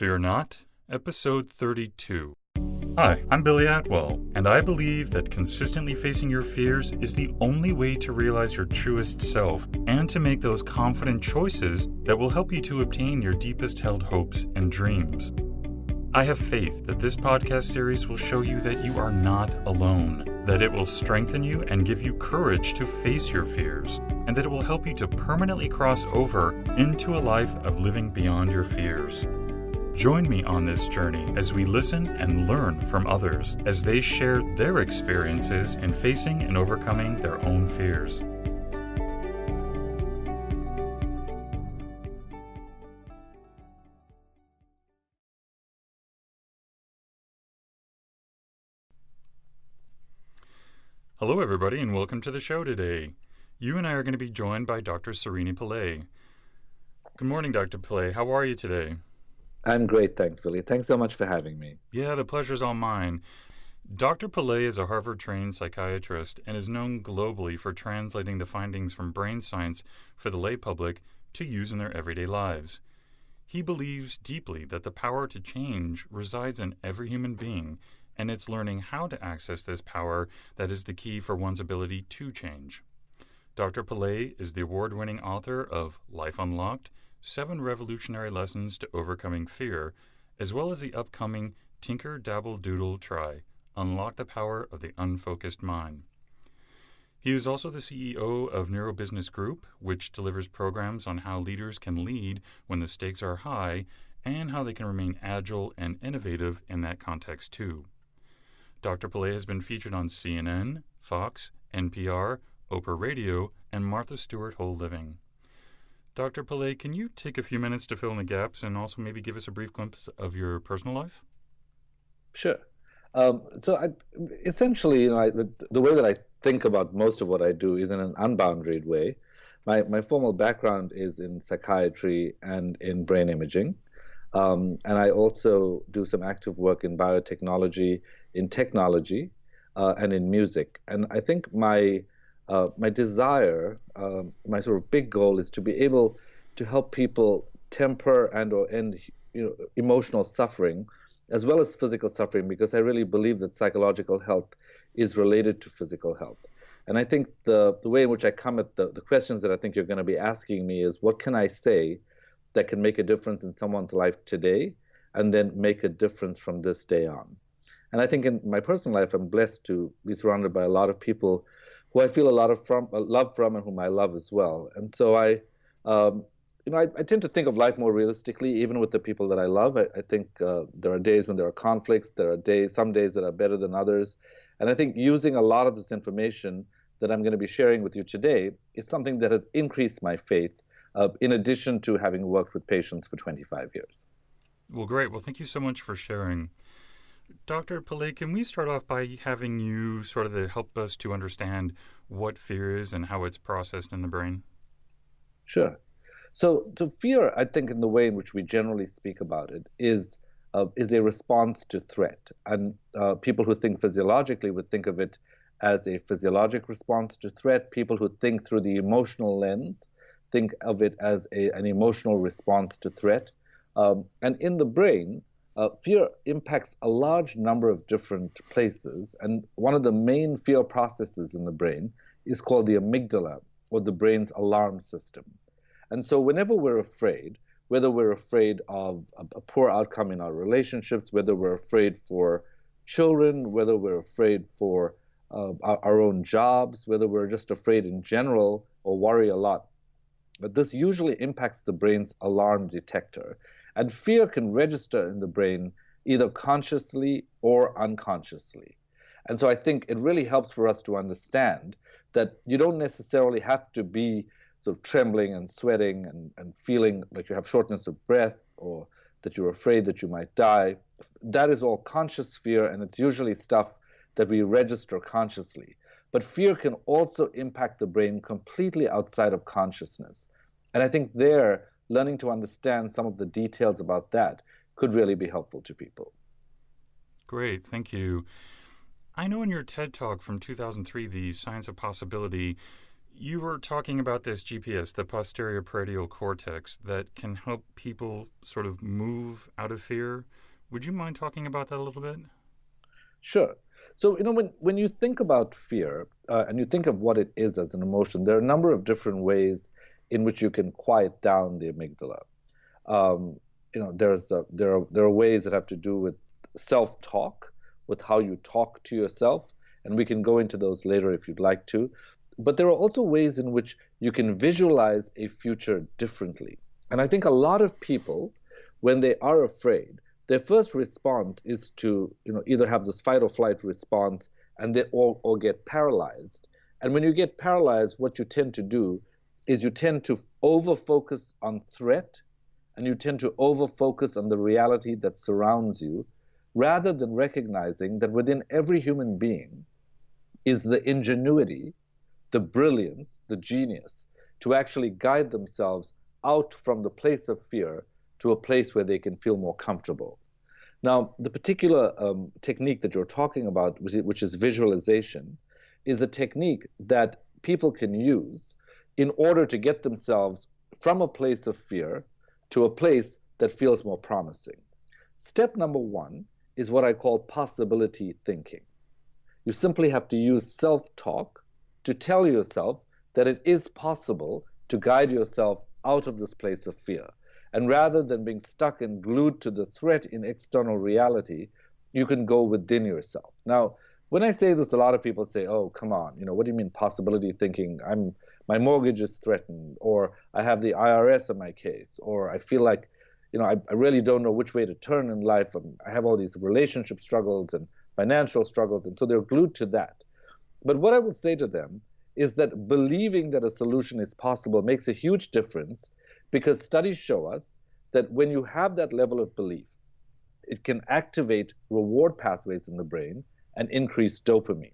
Fear Not, Episode 32. Hi, I'm Billy Atwell, and I believe that consistently facing your fears is the only way to realize your truest self and to make those confident choices that will help you to obtain your deepest held hopes and dreams. I have faith that this podcast series will show you that you are not alone, that it will strengthen you and give you courage to face your fears, and that it will help you to permanently cross over into a life of living beyond your fears. Join me on this journey as we listen and learn from others as they share their experiences in facing and overcoming their own fears. Hello, everybody, and welcome to the show today. You and I are going to be joined by Dr. Srini Pillay. Good morning, Dr. Pillay. How are you today? I'm great, thanks, Billy. Thanks so much for having me. Yeah, the pleasure's all mine. Dr. Pillay is a Harvard-trained psychiatrist and is known globally for translating the findings from brain science for the lay public to use in their everyday lives. He believes deeply that the power to change resides in every human being, and it's learning how to access this power that is the key for one's ability to change. Dr. Pillay is the award-winning author of Life Unlocked, 7 Revolutionary Lessons to Overcoming Fear, as well as the upcoming Tinker, Dabble, Doodle, Try, Unlock the Power of the Unfocused Mind. He is also the CEO of Neurobusiness Group, which delivers programs on how leaders can lead when the stakes are high and how they can remain agile and innovative in that context too. Dr. Pillay has been featured on CNN, Fox, NPR, Oprah Radio, and Martha Stewart Whole Living. Dr. Pillay, can you take a few minutes to fill in the gaps and also maybe give us a brief glimpse of your personal life? Sure. Essentially, the way that I think about most of what I do is in an unboundaried way. My formal background is in psychiatry and in brain imaging. And I also do some active work in biotechnology, in technology, and in music. And I think my desire, my sort of big goal is to be able to help people temper and or end emotional suffering as well as physical suffering, because I really believe that psychological health is related to physical health. And I think the way in which I come at the questions that I think you're going to be asking me is, what can I say that can make a difference in someone's life today and then make a difference from this day on? And I think in my personal life, I'm blessed to be surrounded by a lot of people who I feel a lot of love from and whom I love as well. And so I tend to think of life more realistically, even with the people that I love. I think there are days when there are conflicts. There are some days that are better than others. And I think using a lot of this information that I'm going to be sharing with you today is something that has increased my faith, in addition to having worked with patients for 25 years. Well, great. Well, thank you so much for sharing. Dr. Pillay, can we start off by having you sort of help us to understand what fear is and how it's processed in the brain? Sure. So fear, I think in the way in which we generally speak about it, is a response to threat. And people who think physiologically would think of it as a physiologic response to threat. People who think through the emotional lens think of it as an emotional response to threat. And in the brain, fear impacts a large number of different places, and one of the main fear processes in the brain is called the amygdala, or the brain's alarm system. And so whenever we're afraid, whether we're afraid of a poor outcome in our relationships, whether we're afraid for children, whether we're afraid for our own jobs, whether we're just afraid in general or worry a lot, but this usually impacts the brain's alarm detector. And fear can register in the brain either consciously or unconsciously. And so I think it really helps for us to understand that you don't necessarily have to be sort of trembling and sweating and feeling like you have shortness of breath or that you're afraid that you might die. That is all conscious fear, and it's usually stuff that we register consciously. But fear can also impact the brain completely outside of consciousness. And I think there, learning to understand some of the details about that could really be helpful to people. Great, thank you. I know in your TED Talk from 2003, The Science of Possibility, You were talking about this GPS, the posterior parietal cortex, that can help people sort of move out of fear. Would you mind talking about that a little bit? Sure. So, when you think about fear and you think of what it is as an emotion, there are a number of different ways in which you can quiet down the amygdala. There are ways that have to do with self-talk, with how you talk to yourself, and we can go into those later if you'd like to. But there are also ways in which you can visualize a future differently. And I think a lot of people, when they are afraid, their first response is to, either have this fight or flight response and they or get paralyzed. And when you get paralyzed, what you tend to do is you tend to over focus on threat and you tend to over focus on the reality that surrounds you rather than recognizing that within every human being is the ingenuity, the brilliance, the genius to actually guide themselves out from the place of fear to a place where they can feel more comfortable. Now, the particular technique that you're talking about, which is visualization, is a technique that people can use in order to get themselves from a place of fear to a place that feels more promising. Step number one is what I call possibility thinking. You simply have to use self-talk to tell yourself that it is possible to guide yourself out of this place of fear. And rather than being stuck and glued to the threat in external reality, you can go within yourself. Now, when I say this, a lot of people say, "Oh, come on, what do you mean possibility thinking? My mortgage is threatened, or I have the IRS on my case, or I feel like, I really don't know which way to turn in life. I have all these relationship struggles and financial struggles," and so they're glued to that. But what I will say to them is that believing that a solution is possible makes a huge difference because studies show us that when you have that level of belief, it can activate reward pathways in the brain and increase dopamine.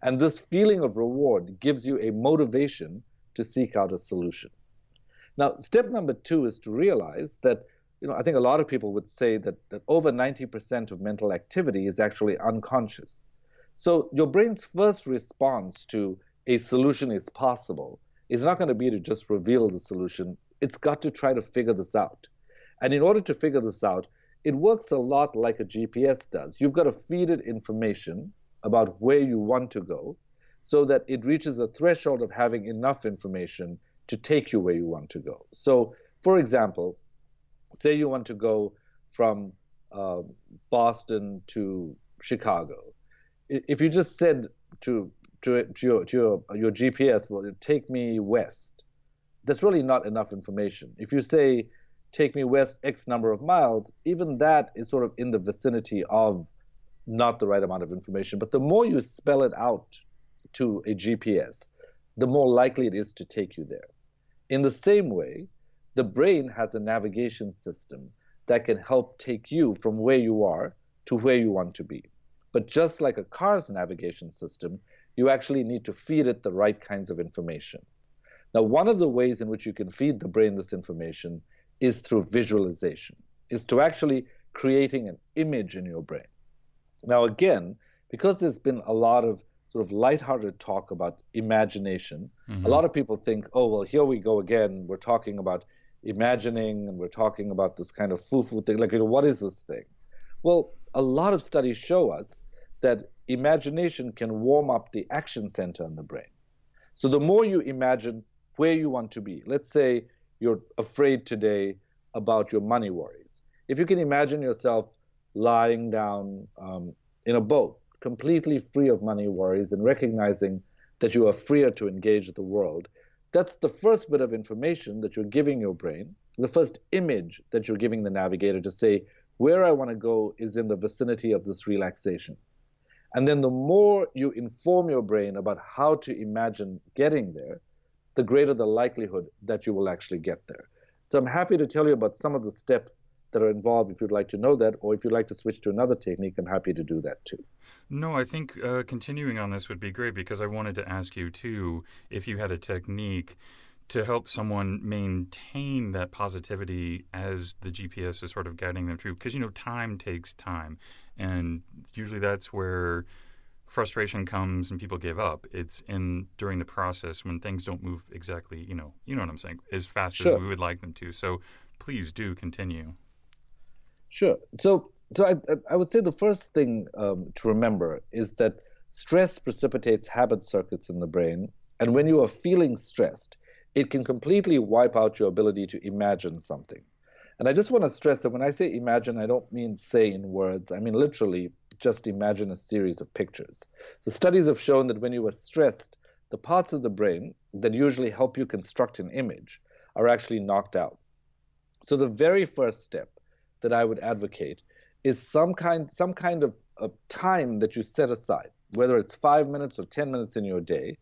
And this feeling of reward gives you a motivation to seek out a solution. Now, step number two is to realize that, I think a lot of people would say that over 90% of mental activity is actually unconscious. So your brain's first response to a solution is possible is not going to be to just reveal the solution. It's got to try to figure this out. And in order to figure this out, it works a lot like a GPS does. You've got to feed it information about where you want to go so that it reaches a threshold of having enough information to take you where you want to go. So, for example, say you want to go from Boston to Chicago. If you just said to your GPS, well, take me west, that's really not enough information. If you say, take me west X number of miles, even that is sort of in the vicinity of not the right amount of information. But the more you spell it out to a GPS, the more likely it is to take you there. In the same way, the brain has a navigation system that can help take you from where you are to where you want to be. But just like a car's navigation system, you actually need to feed it the right kinds of information. Now, one of the ways in which you can feed the brain this information is through visualization, is to actually creating an image in your brain. Now, again, because there's been a lot of sort of lighthearted talk about imagination, a lot of people think, oh, well, here we go again. We're talking about imagining and we're talking about this kind of foo-foo thing. Like, what is this thing? Well, a lot of studies show us that imagination can warm up the action center in the brain. So the more you imagine where you want to be, let's say you're afraid today about your money worries. If you can imagine yourself lying down in a boat, completely free of money worries and recognizing that you are freer to engage the world, that's the first bit of information that you're giving your brain, the first image that you're giving the navigator to say, where I want to go is in the vicinity of this relaxation. And then the more you inform your brain about how to imagine getting there, the greater the likelihood that you will actually get there. So I'm happy to tell you about some of the steps that are involved if you'd like to know that, or if you'd like to switch to another technique, I'm happy to do that too. No, I think continuing on this would be great because I wanted to ask you too if you had a technique to help someone maintain that positivity as the GPS is sort of guiding them through. Because, time takes time. And usually that's where frustration comes and people give up. It's in during the process when things don't move exactly, you know what I'm saying, as fast as Sure, we would like them to. So please do continue. sure. So I would say the first thing to remember is that stress precipitates habit circuits in the brain, and when you are feeling stressed, it can completely wipe out your ability to imagine something. And I just want to stress that when I say imagine, I don't mean say in words. I mean literally just imagine a series of pictures. So studies have shown that when you are stressed, the parts of the brain that usually help you construct an image are actually knocked out. So the very first step that I would advocate is some kind of time that you set aside, whether it's 5 minutes or 10 minutes in your day,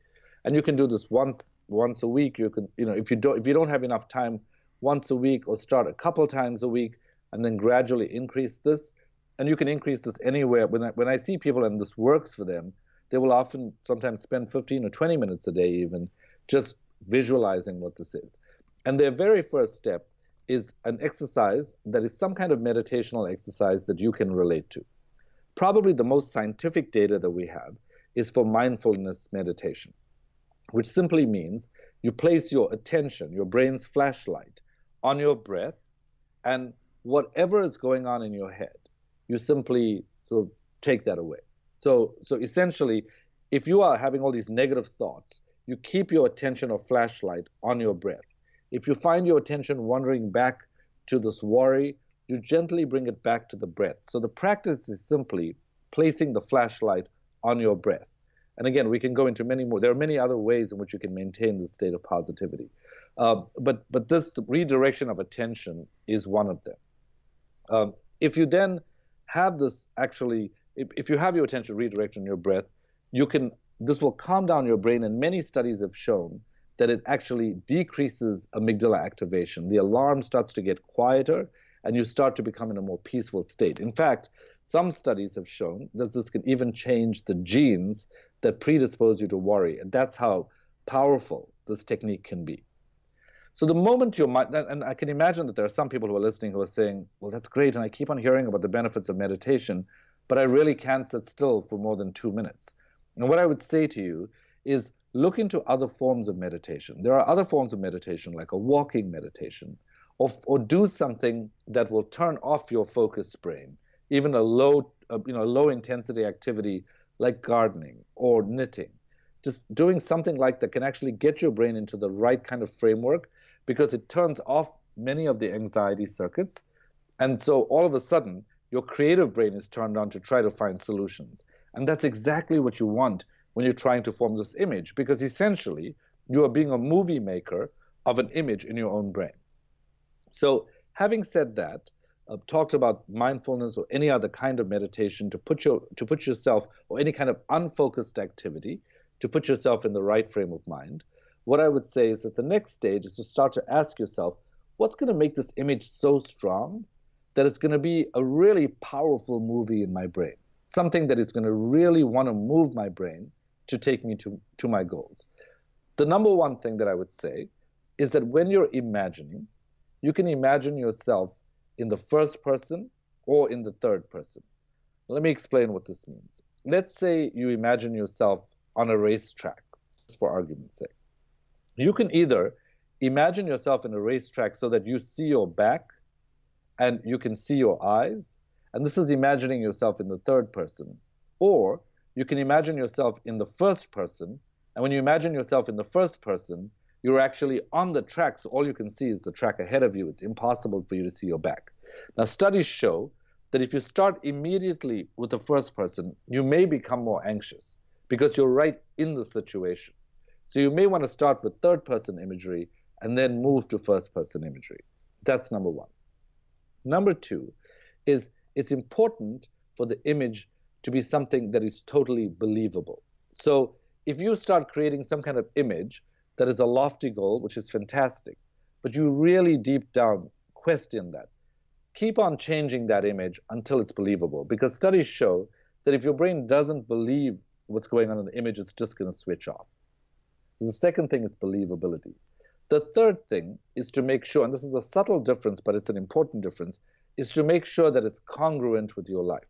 and you can do this once a week. You can, if you don't have enough time once a week, or start a couple times a week, and then gradually increase this. And you can increase this anywhere. When I see people and this works for them, they will often sometimes spend 15 or 20 minutes a day even just visualizing what this is. And their very first step is an exercise that is some kind of meditational exercise that you can relate to. Probably the most scientific data that we have is for mindfulness meditation, which simply means you place your attention, your brain's flashlight, on your breath, and whatever is going on in your head, you simply sort of take that away. So essentially, if you are having all these negative thoughts, you keep your attention or flashlight on your breath. If you find your attention wandering back to this worry, you gently bring it back to the breath. So the practice is simply placing the flashlight on your breath. And again, we can go into many more. There are many other ways in which you can maintain this state of positivity. But this redirection of attention is one of them. If you then have this actually, if you have your attention redirected on your breath, this will calm down your brain, and many studies have shown that it actually decreases amygdala activation. The alarm starts to get quieter, and you start to become in a more peaceful state. In fact, some studies have shown that this can even change the genes that predispose you to worry, and that's how powerful this technique can be. So the moment your mind, and I can imagine that there are some people who are listening who are saying, well, that's great, and I keep on hearing about the benefits of meditation, but I really can't sit still for more than 2 minutes. And what I would say to you is look into other forms of meditation. There are other forms of meditation, like a walking meditation, or do something that will turn off your focused brain, even a low intensity activity like gardening or knitting. Just doing something like that can actually get your brain into the right kind of framework, because it turns off many of the anxiety circuits. And so all of a sudden, your creative brain is turned on to try to find solutions. And that's exactly what you want when you're trying to form this image, because essentially, you are being a movie maker of an image in your own brain. So having said that, talked about mindfulness or any other kind of meditation to put yourself, or any kind of unfocused activity, to put yourself in the right frame of mind. What I would say is that the next stage is to start to ask yourself, what's going to make this image so strong that it's going to be a really powerful movie in my brain? Something that is going to really want to move my brain to take me to my goals. The number one thing that I would say is that when you're imagining, you can imagine yourself in the first person or in the third person. Let me explain what this means. Let's say you imagine yourself on a racetrack, just for argument's sake. You can either imagine yourself in a racetrack so that you see your back and you can see your eyes, and this is imagining yourself in the third person. Or you can imagine yourself in the first person, and when you imagine yourself in the first person, you're actually on the track, so all you can see is the track ahead of you. It's impossible for you to see your back. Now, studies show that if you start immediately with the first person, you may become more anxious because you're right in the situation. So you may want to start with third person imagery and then move to first person imagery. That's number one. Number two is it's important for the image to be something that is totally believable. So if you start creating some kind of image that is a lofty goal, which is fantastic, but you really deep down question that, keep on changing that image until it's believable, because studies show that if your brain doesn't believe what's going on in the image, it's just going to switch off. The second thing is believability. The third thing is to make sure, and this is a subtle difference, but it's an important difference, is to make sure that it's congruent with your life.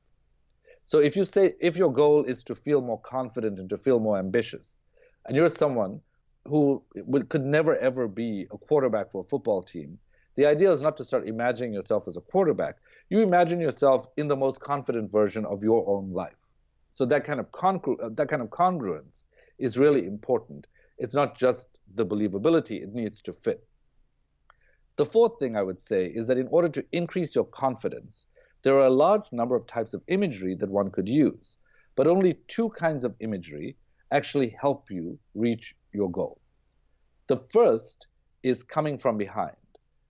So if you say, if your goal is to feel more confident and to feel more ambitious, and you're someone who could never ever be a quarterback for a football team, the idea is not to start imagining yourself as a quarterback. You imagine yourself in the most confident version of your own life. So that kind of congruence is really important. It's not just the believability, it needs to fit. The fourth thing I would say is that in order to increase your confidence, there are a large number of types of imagery that one could use, but only two kinds of imagery actually help you reach your goal. The first is coming from behind.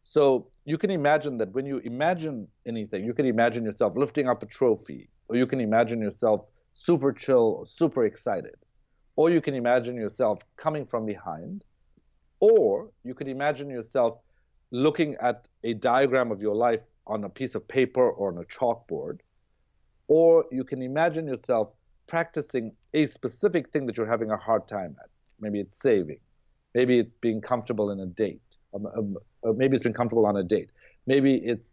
So you can imagine that when you imagine anything, you can imagine yourself lifting up a trophy, or you can imagine yourself super chill or super excited, or you can imagine yourself coming from behind, or you can imagine yourself looking at a diagram of your life on a piece of paper or on a chalkboard, or you can imagine yourself practicing a specific thing that you're having a hard time at. Maybe it's saving. Maybe it's being comfortable in a date. Maybe it's being comfortable on a date. Maybe it's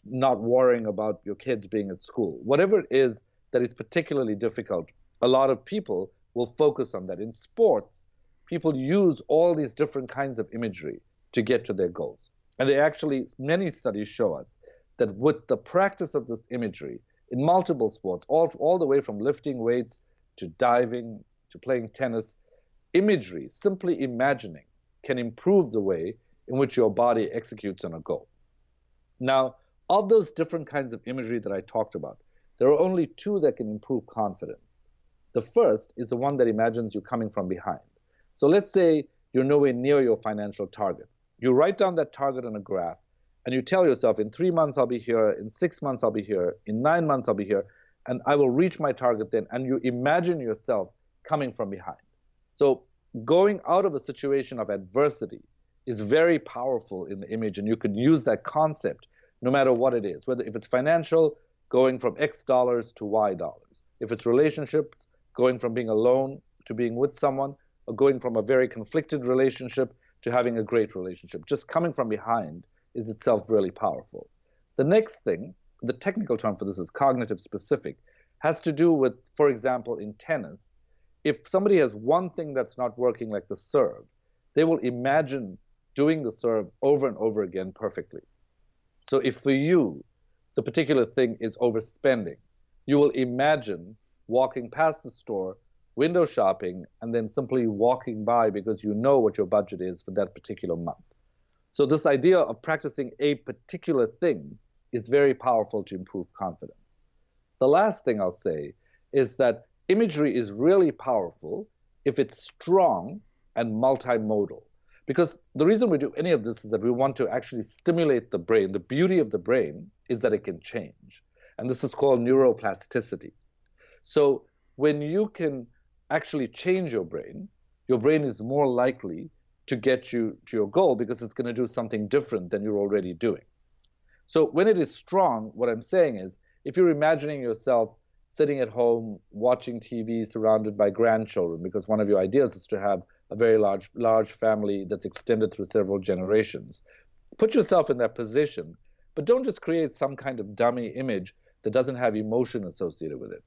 not worrying about your kids being at school. Whatever it is that is particularly difficult, a lot of people will focus on that. In sports, people use all these different kinds of imagery to get to their goals. And they actually, many studies show us that with the practice of this imagery in multiple sports, all the way from lifting weights to diving to playing tennis, imagery, simply imagining, can improve the way in which your body executes on a goal. Now, of those different kinds of imagery that I talked about, there are only two that can improve confidence. The first is the one that imagines you coming from behind. So let's say you're nowhere near your financial target. You write down that target on a graph, and you tell yourself, in 3 months I'll be here, in 6 months I'll be here, in 9 months I'll be here, and I will reach my target then. And you imagine yourself coming from behind. So going out of a situation of adversity is very powerful in the image, and you can use that concept no matter what it is, whether if it's financial, going from X dollars to Y dollars. If it's relationships, going from being alone to being with someone, or going from a very conflicted relationship to having a great relationship. Just coming from behind is itself really powerful. The next thing, the technical term for this is cognitive specific, has to do with, for example, in tennis, if somebody has one thing that's not working, like the serve, they will imagine doing the serve over and over again perfectly. So if for you, the particular thing is overspending, you will imagine walking past the store, window shopping, and then simply walking by because you know what your budget is for that particular month. So this idea of practicing a particular thing is very powerful to improve confidence. The last thing I'll say is that imagery is really powerful if it's strong and multimodal. Because the reason we do any of this is that we want to actually stimulate the brain. The beauty of the brain is that it can change. And this is called neuroplasticity. So when you can actually change your brain is more likely to get you to your goal because it's going to do something different than you're already doing. So when it is strong, what I'm saying is, if you're imagining yourself sitting at home watching TV surrounded by grandchildren, because one of your ideas is to have a very large family that's extended through several generations, put yourself in that position, but don't just create some kind of dummy image that doesn't have emotion associated with it.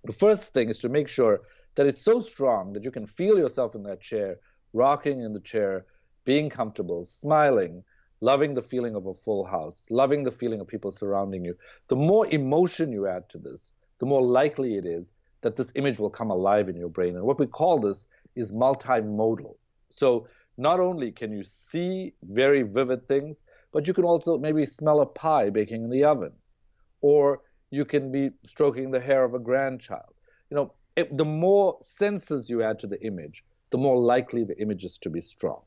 The first thing is to make sure that it's so strong that you can feel yourself in that chair, rocking in the chair, being comfortable, smiling, loving the feeling of a full house, loving the feeling of people surrounding you. The more emotion you add to this, the more likely it is that this image will come alive in your brain. And what we call this is multimodal. So not only can you see very vivid things, but you can also maybe smell a pie baking in the oven, or you can be stroking the hair of a grandchild. The more senses you add to the image, the more likely the image is to be strong.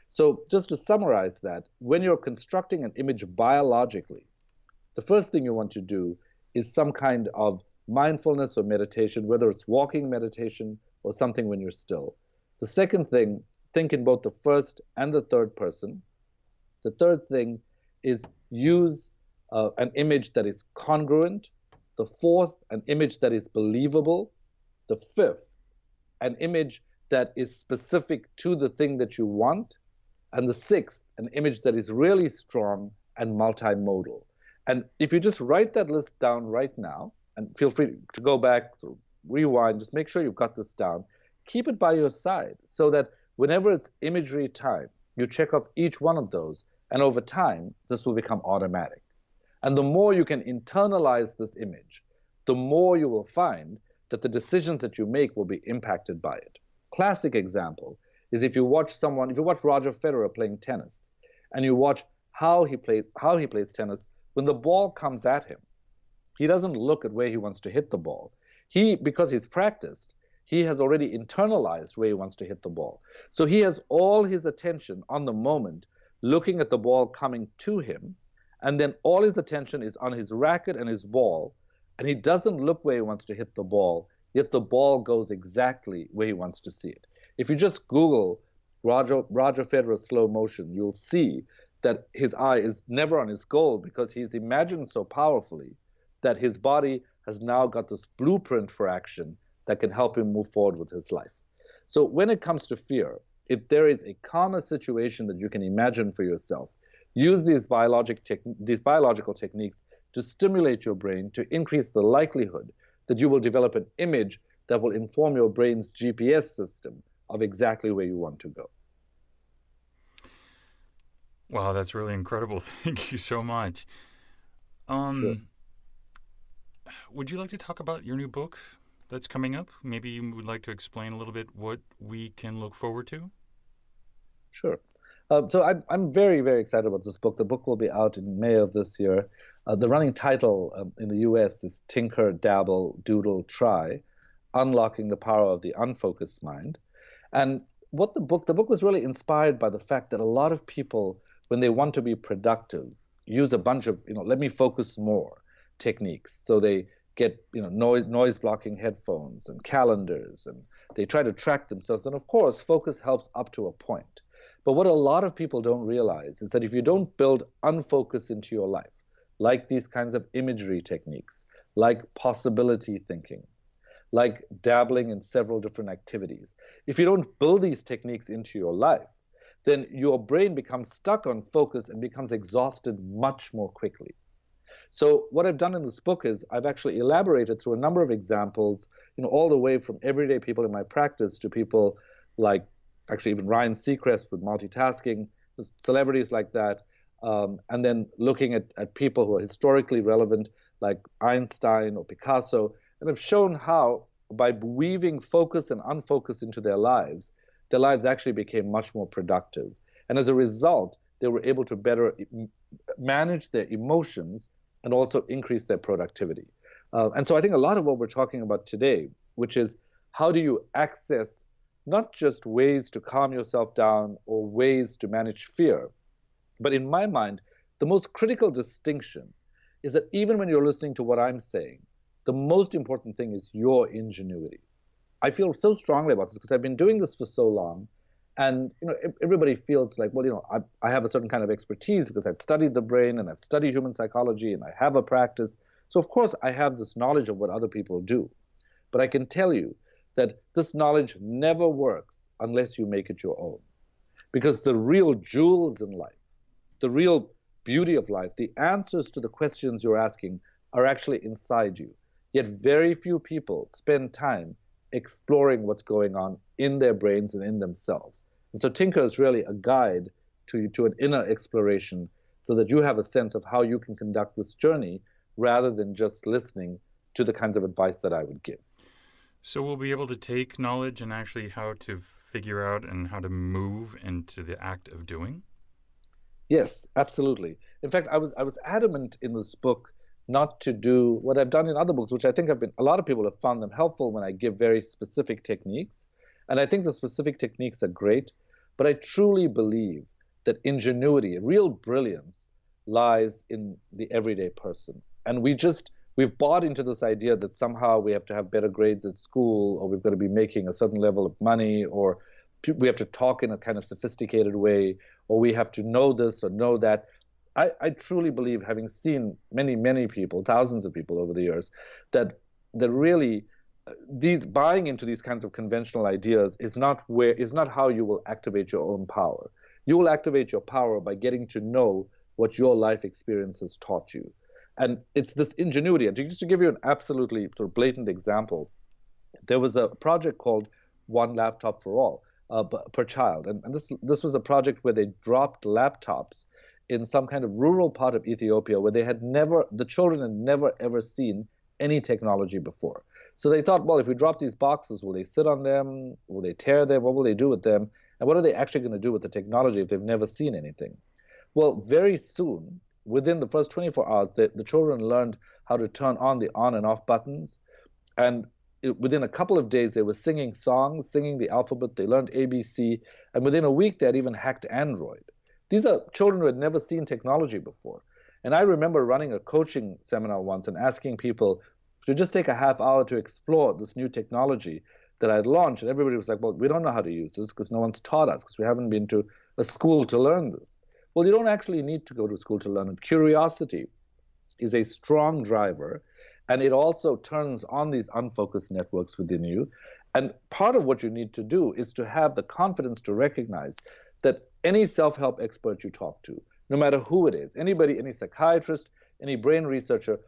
So just to summarize that, when you're constructing an image biologically, the first thing you want to do is some kind of mindfulness or meditation, whether it's walking meditation or something when you're still. The second thing, think in both the first and the third person. The third thing is use an image that is congruent. The fourth, an image that is believable. The fifth, an image that is specific to the thing that you want. And the sixth, an image that is really strong and multimodal. And if you just write that list down right now, and feel free to go back, sort of rewind, just make sure you've got this down. Keep it by your side so that whenever it's imagery time, you check off each one of those, and over time, this will become automatic. And the more you can internalize this image, the more you will find that the decisions that you make will be impacted by it. Classic example is if you watch Roger Federer playing tennis, and you watch how he plays tennis, when the ball comes at him, he doesn't look at where he wants to hit the ball. Because he's practiced, he has already internalized where he wants to hit the ball. So he has all his attention on the moment, looking at the ball coming to him, and then all his attention is on his racket and his ball, and he doesn't look where he wants to hit the ball, yet the ball goes exactly where he wants to see it. If you just Google Roger Federer slow motion, you'll see that his eye is never on his goal because he's imagined so powerfully that his body has now got this blueprint for action that can help him move forward with his life. So when it comes to fear, if there is a calmer situation that you can imagine for yourself, use these biological techniques to stimulate your brain to increase the likelihood that you will develop an image that will inform your brain's GPS system of exactly where you want to go. Wow, that's really incredible. Thank you so much. Sure. Would you like to talk about your new book that's coming up? Maybe you would like to explain a little bit what we can look forward to? Sure. So I'm very, very excited about this book. The book will be out in May of this year. The running title in the US is Tinker, Dabble, Doodle, Try, Unlocking the Power of the Unfocused Mind. And the book was really inspired by the fact that a lot of people, when they want to be productive, use a bunch of, let me focus more techniques. So they get, noise blocking headphones and calendars, and they try to track themselves. And of course, focus helps up to a point. But what a lot of people don't realize is that if you don't build unfocus into your life, like these kinds of imagery techniques, like possibility thinking, like dabbling in several different activities, if you don't build these techniques into your life, then your brain becomes stuck on focus and becomes exhausted much more quickly. So what I've done in this book is I've actually elaborated through a number of examples, all the way from everyday people in my practice to people like actually even Ryan Seacrest with multitasking, celebrities like that, and then looking at people who are historically relevant like Einstein or Picasso, and I've shown how by weaving focus and unfocus into their lives actually became much more productive. And as a result, they were able to better manage their emotions and also increase their productivity. And so I think a lot of what we're talking about today, which is how do you access not just ways to calm yourself down or ways to manage fear, but in my mind, the most critical distinction is that even when you're listening to what I'm saying, the most important thing is your ingenuity. I feel so strongly about this because I've been doing this for so long, and everybody feels like, well, I have a certain kind of expertise because I've studied the brain and I've studied human psychology and I have a practice. So of course I have this knowledge of what other people do. But I can tell you that this knowledge never works unless you make it your own. Because the real jewels in life, the real beauty of life, the answers to the questions you're asking are actually inside you. Yet very few people spend time exploring what's going on in their brains and in themselves. And so Tinker is really a guide to an inner exploration so that you have a sense of how you can conduct this journey rather than just listening to the kinds of advice that I would give. So we'll be able to take knowledge and actually how to figure out and how to move into the act of doing? Yes, absolutely. In fact, I was adamant in this book not to do what I've done in other books, which I think a lot of people have found them helpful when I give very specific techniques. And I think the specific techniques are great, but I truly believe that ingenuity, real brilliance, lies in the everyday person. And we've bought into this idea that somehow we have to have better grades at school, or we've got to be making a certain level of money, or we have to talk in a kind of sophisticated way, or we have to know this or know that. I truly believe, having seen many, many people, thousands of people over the years, that really buying into these kinds of conventional ideas is not how you will activate your own power. You will activate your power by getting to know what your life experience has taught you. And it's this ingenuity. And just to give you an absolutely sort of blatant example, there was a project called One Laptop for All per child. And this was a project where they dropped laptops in some kind of rural part of Ethiopia where the children had never ever seen any technology before. So they thought, well, if we drop these boxes, will they sit on them? Will they tear them? What will they do with them? And what are they actually going to do with the technology if they've never seen anything? Well, very soon, within the first 24 hours, the children learned how to turn on the on and off buttons. And within a couple of days, they were singing songs, singing the alphabet. They learned ABC. And within a week, they had even hacked Android. These are children who had never seen technology before. And I remember running a coaching seminar once and asking people to just take a half hour to explore this new technology that I had launched. And everybody was like, well, we don't know how to use this because no one's taught us, because we haven't been to a school to learn this. Well, you don't actually need to go to school to learn it. Curiosity is a strong driver, and it also turns on these unfocused networks within you. And part of what you need to do is to have the confidence to recognize that any self-help expert you talk to, no matter who it is, anybody, any psychiatrist, any brain researcher,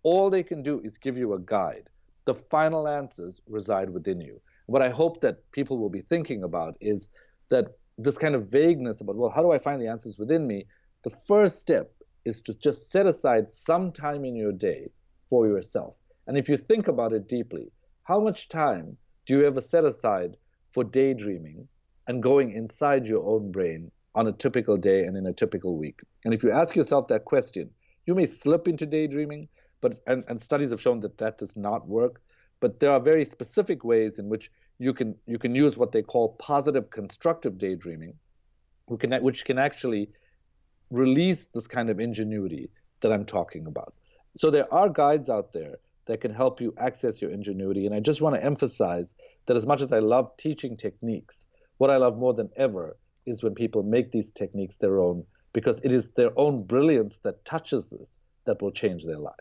all they can do is give you a guide. The final answers reside within you. What I hope that people will be thinking about is that this kind of vagueness about, well, how do I find the answers within me? The first step is to just set aside some time in your day for yourself. And if you think about it deeply, how much time do you ever set aside for daydreaming and going inside your own brain on a typical day and in a typical week? And if you ask yourself that question, you may slip into daydreaming, and studies have shown that that does not work. But there are very specific ways in which you can use what they call positive constructive daydreaming, which can actually release this kind of ingenuity that I'm talking about. So there are guides out there that can help you access your ingenuity. And I just want to emphasize that as much as I love teaching techniques, what I love more than ever is when people make these techniques their own, because it is their own brilliance that touches this that will change their lives.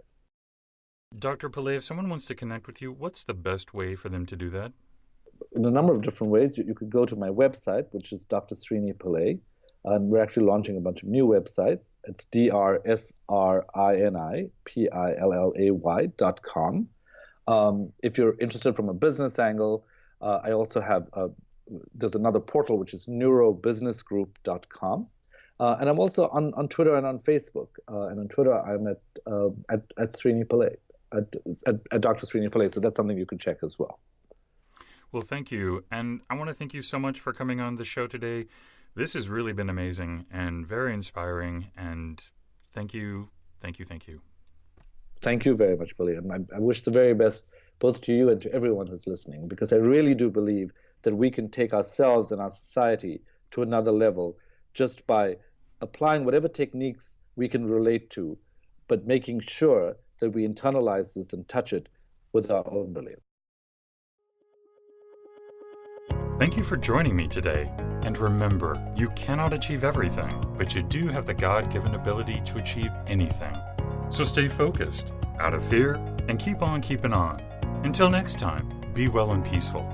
Dr. Pillay, if someone wants to connect with you, what's the best way for them to do that? In a number of different ways. You could go to my website, which is Dr. Srini Pillay, and we're actually launching a bunch of new websites. It's DrSrinipillay.com. If you're interested from a business angle, I also have there's another portal which is neurobusinessgroup.com. And I'm also on Twitter and on Facebook. And on Twitter, I'm at Srini Pillay, at Dr. Srini Pillay. So that's something you can check as well. Well, thank you. And I want to thank you so much for coming on the show today. This has really been amazing and very inspiring. And thank you, thank you, thank you. Thank you very much, Billy. And I wish the very best both to you and to everyone who's listening, because I really do believe that we can take ourselves and our society to another level just by applying whatever techniques we can relate to, but making sure that we internalize this and touch it with our own brilliance. Thank you for joining me today. And remember, you cannot achieve everything, but you do have the God-given ability to achieve anything. So stay focused, out of fear, and keep on keeping on. Until next time, be well and peaceful.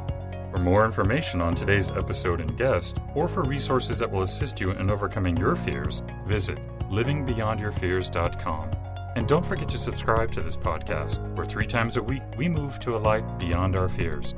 For more information on today's episode and guest, or for resources that will assist you in overcoming your fears, visit livingbeyondyourfears.com. And don't forget to subscribe to this podcast, where 3 times a week we move to a life beyond our fears.